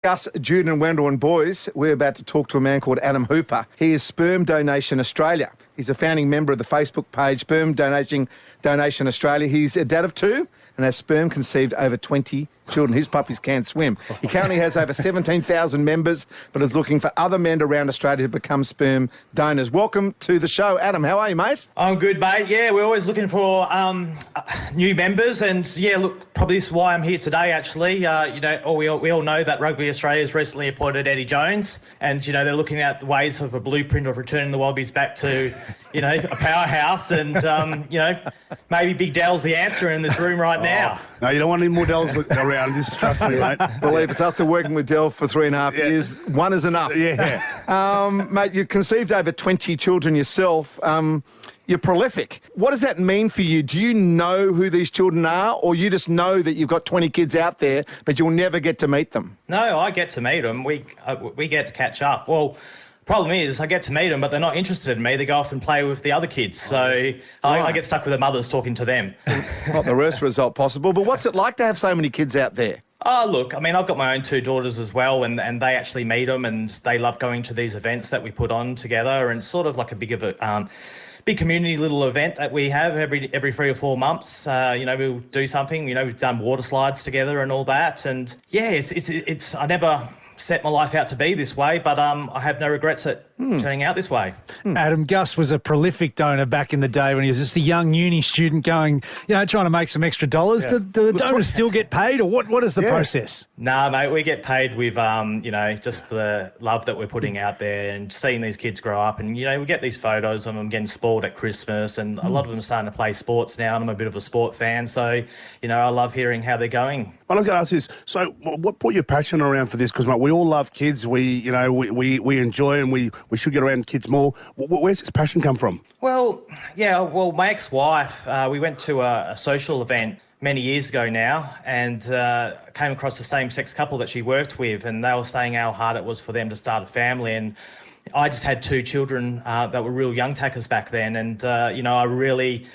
Gus, Jude and Wendell and boys, we're about to talk to a man called Adam Hooper. He is Sperm Donation Australia. He's a founding member of the Facebook page Sperm Donation Australia. He's a dad of two and has sperm conceived over 20 children. His puppies can't swim. He currently has over 17,000 members, but is looking for other men around Australia to become sperm donors. Welcome to the show, Adam. How are you, mate? I'm good, mate. Yeah, we're always looking for new members, and yeah, look, probably this is why I'm here today. Actually, we all know that Rugby Australia has recently appointed Eddie Jones, and they're looking at the ways of a blueprint of returning the Wallabies back to a powerhouse, and maybe Big Dell's the answer in this room right now. No, you don't want any more Dells around. Just trust me, mate. Believe it's after working with Dell for 3.5 years, one is enough. Yeah. Mate, you conceived over 20 children yourself. You're prolific. What does that mean for you? Do you know who these children are, or you just know that you've got 20 kids out there, but you'll never get to meet them? No, I get to meet them. We get to catch up. Well, problem is I get to meet them, but they're not interested in me. They go off and play with the other kids. So I get stuck with the mothers talking to them. Not the worst result possible, but what's it like to have so many kids out there? Oh, look, I mean, I've got my own two daughters as well, and they actually meet them, and they love going to these events that we put on together, and it's sort of like a big community little event that we have every 3 or 4 months. We'll do something. We've done water slides together and all that, and yeah, it's I never set my life out to be this way, but I have no regrets at turning out this way. Adam, Gus was a prolific donor back in the day when he was just a young uni student going, trying to make some extra dollars. Yeah. Do the donors still get paid, or what is the process? Nah, mate, we get paid with, just the love that we're putting out there and seeing these kids grow up. And, we get these photos of them getting spoiled at Christmas, and a lot of them are starting to play sports now, and I'm a bit of a sport fan. So, I love hearing how they're going. Well, I'm going to ask this. So what brought your passion around for this? Because, mate, we all love kids. We enjoy, and we should get around kids more. Where's this passion come from? Well, my ex-wife, we went to a social event many years ago now, and came across the same-sex couple that she worked with, and they were saying how hard it was for them to start a family. And I just had 2 children that were real young tackers back then, and I really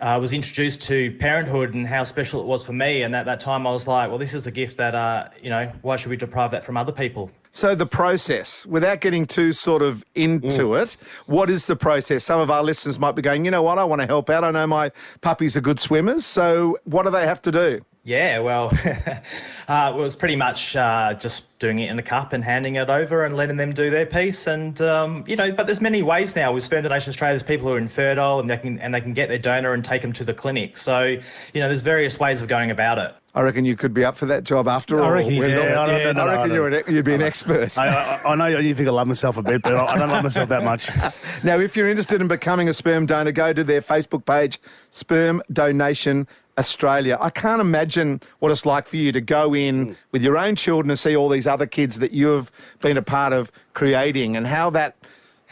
was introduced to parenthood and how special it was for me. And at that time, I was like, well, this is a gift that why should we deprive that from other people? So the process, without getting too sort of into it, what is the process? Some of our listeners might be going, you know what, I want to help out. I know my puppies are good swimmers. So what do they have to do? Yeah, well, it was pretty much just doing it in a cup and handing it over and letting them do their piece. And, but there's many ways now with Sperm Donation Australia. There's people who are infertile, and they can get their donor and take them to the clinic. So, there's various ways of going about it. I reckon you could be up for that job after all. I reckon you'd be an expert. I know you think I love myself a bit, but I don't love myself that much. Now, if you're interested in becoming a sperm donor, go to their Facebook page, Sperm Donation Australia. I can't imagine what it's like for you to go in with your own children and see all these other kids that you've been a part of creating, and how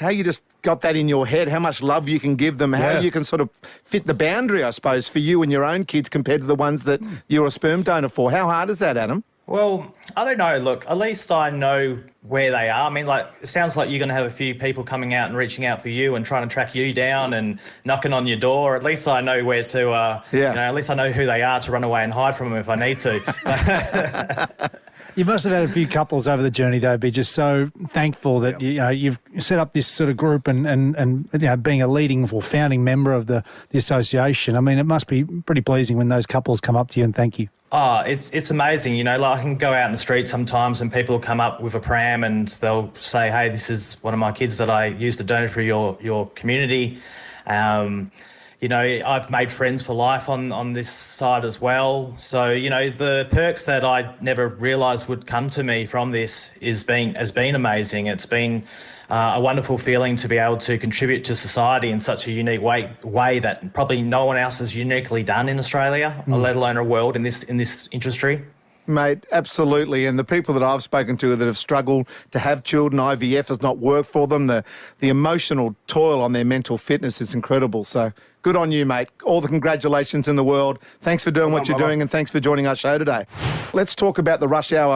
you just got that in your head, how much love you can give them, how you can sort of fit the boundary, I suppose, for you and your own kids compared to the ones that you're a sperm donor for. How hard is that, Adam? Well, I don't know. Look, at least I know where they are. I mean, it sounds like you're going to have a few people coming out and reaching out for you and trying to track you down and knocking on your door. At least I know where to, at least I know who they are to run away and hide from them if I need to. You must have had a few couples over the journey, though, be just so thankful that you've set up this sort of group and being a leading or founding member of the association. I mean, it must be pretty pleasing when those couples come up to you and thank you. Oh, it's amazing. I can go out in the street sometimes and people will come up with a pram and they'll say, hey, this is one of my kids that I used to donate for your community. I've made friends for life on this side as well. So, the perks that I never realised would come to me from this has been amazing. It's been a wonderful feeling to be able to contribute to society in such a unique way that probably no one else has uniquely done in Australia, let alone a world in this industry. Mate, absolutely. And the people that I've spoken to that have struggled to have children, IVF has not worked for them. The emotional toil on their mental fitness is incredible. So good on you, mate. All the congratulations in the world. Thanks for doing what you're doing, and thanks for joining our show today. Let's talk about the rush hour